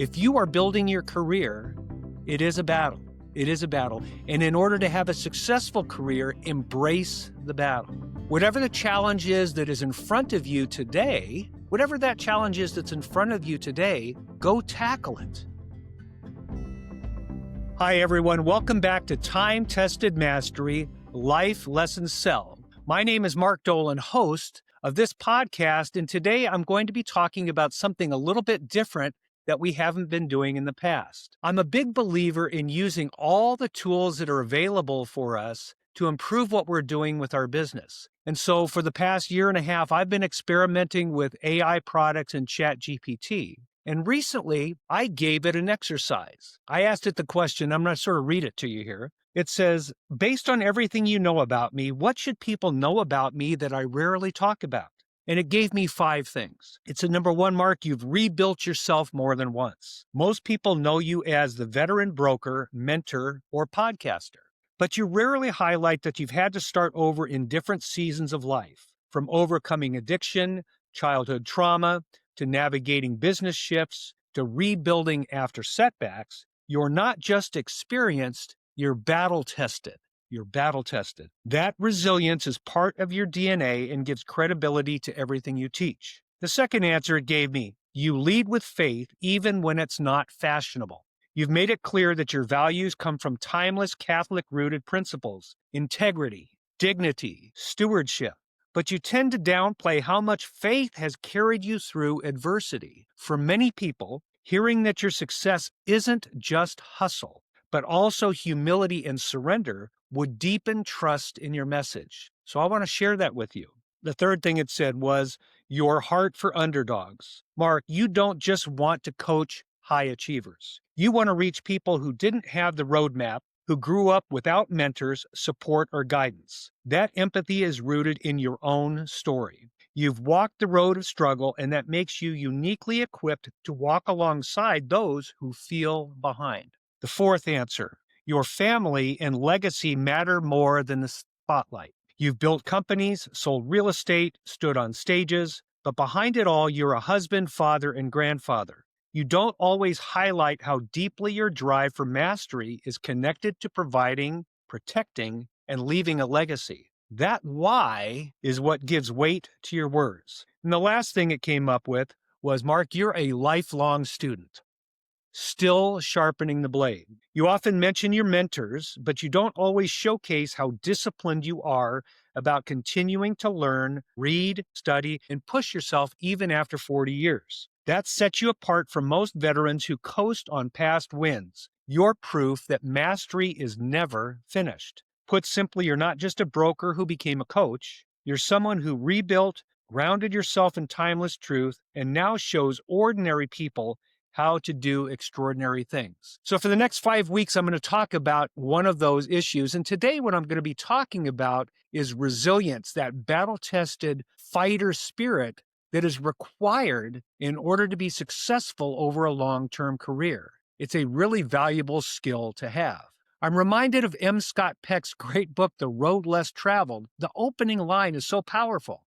If you are building your career, it is a battle. It is a battle. And in order to have a successful career, embrace the battle. Whatever the challenge is that is in front of you today, whatever that challenge is that's in front of you today, go tackle it. Hi, everyone. Welcome back to Time-Tested Mastery, Life Lessons Sell. My name is Mark Dolan, host of this podcast, and today I'm going to be talking about something a little bit different that we haven't been doing in the past. I'm a big believer in using all the tools that are available for us to improve what we're doing with our business. And so for the past year and a half, I've been experimenting with AI products and Chat GPT. And recently, I gave it an exercise. I asked it the question, I'm going to sort of read it to you here. It says, based on everything you know about me, what should people know about me that I rarely talk about? And it gave me 5 things. It said, number 1, Mark, you've rebuilt yourself more than once. Most people know you as the veteran broker, mentor, or podcaster. But you rarely highlight that you've had to start over in different seasons of life, from overcoming addiction, childhood trauma, to navigating business shifts, to rebuilding after setbacks. You're not just experienced, you're battle-tested. You're battle-tested. That resilience is part of your DNA and gives credibility to everything you teach. The second answer it gave me, you lead with faith even when it's not fashionable. You've made it clear that your values come from timeless Catholic-rooted principles, integrity, dignity, stewardship. But you tend to downplay how much faith has carried you through adversity. For many people, hearing that your success isn't just hustle, but also humility and surrender would deepen trust in your message. So I want to share that with you. The third thing it said was your heart for underdogs. Mark, you don't just want to coach high achievers. You want to reach people who didn't have the roadmap, who grew up without mentors, support, or guidance. That empathy is rooted in your own story. You've walked the road of struggle, and that makes you uniquely equipped to walk alongside those who feel behind. The fourth answer, your family and legacy matter more than the spotlight. You've built companies, sold real estate, stood on stages, but behind it all, you're a husband, father, and grandfather. You don't always highlight how deeply your drive for mastery is connected to providing, protecting, and leaving a legacy. That why is what gives weight to your words. And the last thing it came up with was, Mark, you're a lifelong student, still sharpening the blade. You often mention your mentors, but you don't always showcase how disciplined you are about continuing to learn, read, study, and push yourself even after 40 years. That sets you apart from most veterans who coast on past wins. You're proof that mastery is never finished. Put simply, you're not just a broker who became a coach. You're someone who rebuilt, grounded yourself in timeless truth, and now shows ordinary people how to do extraordinary things. So for the next 5 weeks, I'm going to talk about one of those issues. And today, what I'm going to be talking about is resilience, that battle-tested fighter spirit that is required in order to be successful over a long-term career. It's a really valuable skill to have. I'm reminded of M. Scott Peck's great book, The Road Less Traveled. The opening line is so powerful.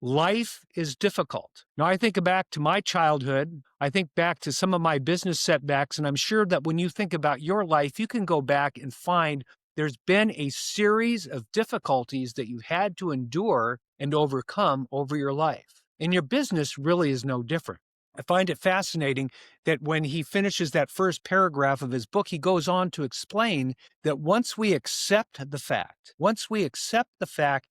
Life is difficult. Now, I think back to my childhood. I think back to some of my business setbacks, and I'm sure that when you think about your life, you can go back and find there's been a series of difficulties that you had to endure and overcome over your life. And your business really is no different. I find it fascinating that when he finishes that first paragraph of his book, he goes on to explain that once we accept the fact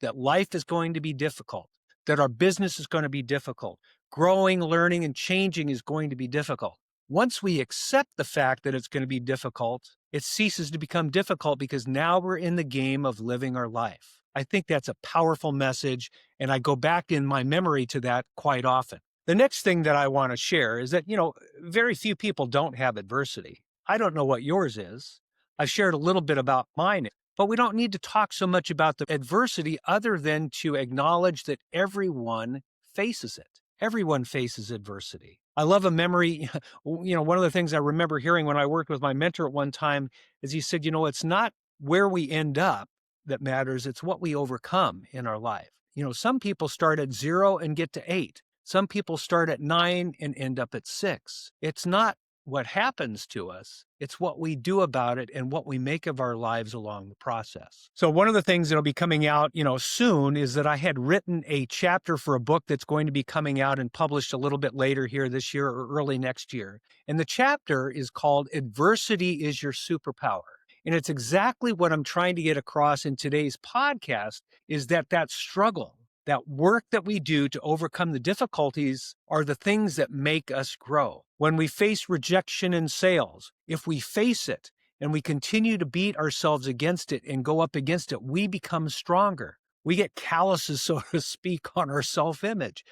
that life is going to be difficult, that our business is going to be difficult, growing, learning, and changing is going to be difficult. Once we accept the fact that it's going to be difficult, it ceases to become difficult because now we're in the game of living our life. I think that's a powerful message, and I go back in my memory to that quite often. The next thing that I want to share is that, very few people don't have adversity. I don't know what yours is. I've shared a little bit about mine, but we don't need to talk so much about the adversity other than to acknowledge that everyone faces it. Everyone faces adversity. I love a memory. One of the things I remember hearing when I worked with my mentor at one time is he said, it's not where we end up that matters. It's what we overcome in our life. Some people start at 0 and get to 8. Some people start at 9 and end up at 6. It's not what happens to us. It's what we do about it and what we make of our lives along the process. So one of the things that'll be coming out, soon is that I had written a chapter for a book that's going to be coming out and published a little bit later here this year or early next year. And the chapter is called Adversity is Your Superpower. And it's exactly what I'm trying to get across in today's podcast is that struggle, that work that we do to overcome the difficulties are the things that make us grow. When we face rejection in sales, if we face it and we continue to beat ourselves against it and go up against it, we become stronger. We get calluses, so to speak, on our self-image.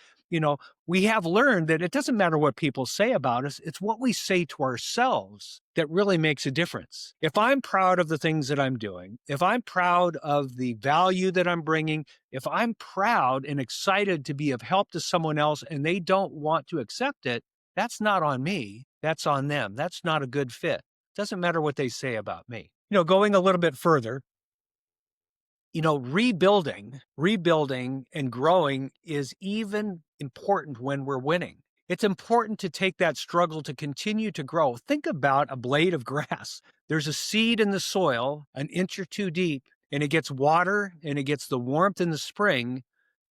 We have learned that it doesn't matter what people say about us. It's what we say to ourselves that really makes a difference. If I'm proud of the things that I'm doing, if I'm proud of the value that I'm bringing, if I'm proud and excited to be of help to someone else and they don't want to accept it, that's not on me. That's on them. That's not a good fit. Doesn't matter what they say about me. Going a little bit further, rebuilding and growing is even important when we're winning. It's important to take that struggle to continue to grow. Think about a blade of grass. There's a seed in the soil, an inch or two deep, and it gets water and it gets the warmth in the spring,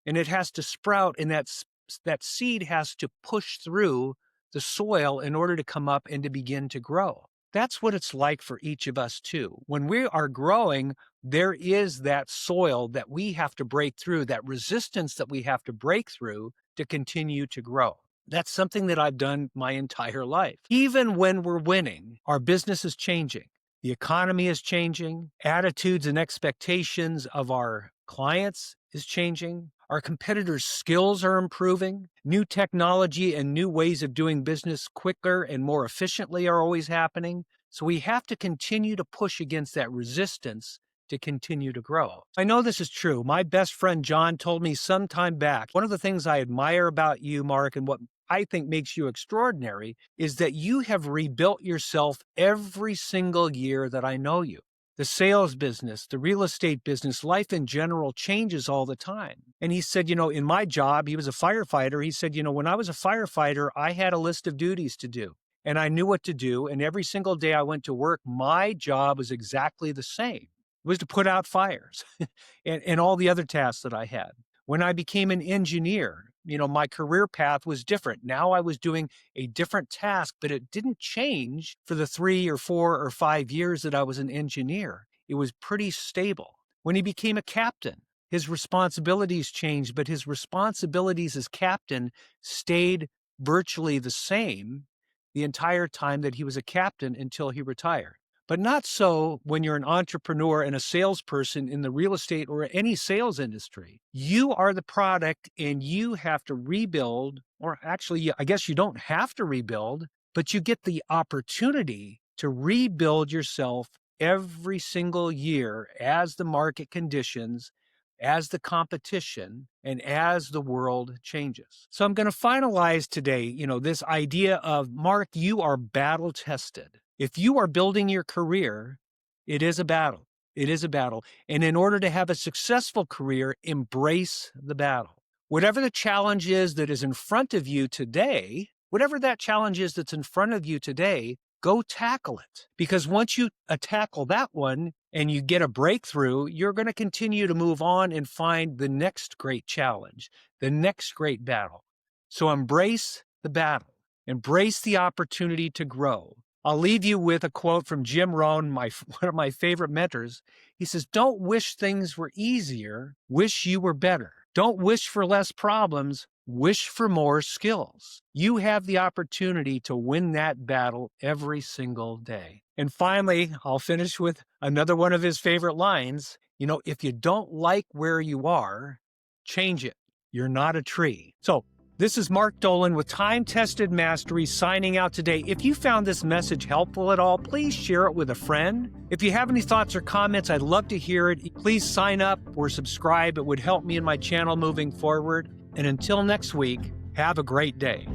and it has to sprout, and that seed has to push through the soil in order to come up and to begin to grow. That's what it's like for each of us too. When we are growing, there is that soil that we have to break through, that resistance that we have to break through to continue to grow. That's something that I've done my entire life. Even when we're winning, our business is changing. The economy is changing. Attitudes and expectations of our clients is changing. Our competitors' skills are improving. New technology and new ways of doing business quicker and more efficiently are always happening. So we have to continue to push against that resistance to continue to grow. I know this is true. My best friend John told me some time back, one of the things I admire about you, Mark, and what I think makes you extraordinary is that you have rebuilt yourself every single year that I know you. The sales business, the real estate business, life in general changes all the time. And he said, in my job, he was a firefighter. He said, when I was a firefighter, I had a list of duties to do and I knew what to do. And every single day I went to work, my job was exactly the same. It was to put out fires and all the other tasks that I had. When I became an engineer, my career path was different. Now I was doing a different task, but it didn't change for the 3 or 4 or 5 years that I was an engineer. It was pretty stable. When he became a captain, his responsibilities changed, but his responsibilities as captain stayed virtually the same the entire time that he was a captain until he retired. But not so when you're an entrepreneur and a salesperson in the real estate or any sales industry. You are the product and you have to rebuild, or actually, I guess you don't have to rebuild, but you get the opportunity to rebuild yourself every single year as the market conditions, as the competition, and as the world changes. So I'm going to finalize today, this idea of, Mark, you are battle tested. If you are building your career, it is a battle. It is a battle. And in order to have a successful career, embrace the battle. Whatever the challenge is that is in front of you today, whatever that challenge is that's in front of you today, go tackle it. Because once you tackle that one and you get a breakthrough, you're going to continue to move on and find the next great challenge, the next great battle. So embrace the battle. Embrace the opportunity to grow. I'll leave you with a quote from Jim Rohn, one of my favorite mentors. He says, "Don't wish things were easier, wish you were better. Don't wish for less problems, wish for more skills." You have the opportunity to win that battle every single day. And finally, I'll finish with another one of his favorite lines. If you don't like where you are, change it. You're not a tree. So, this is Mark Dolan with Time Tested Mastery signing out today. If you found this message helpful at all, please share it with a friend. If you have any thoughts or comments, I'd love to hear it. Please sign up or subscribe. It would help me in my channel moving forward. And until next week, have a great day.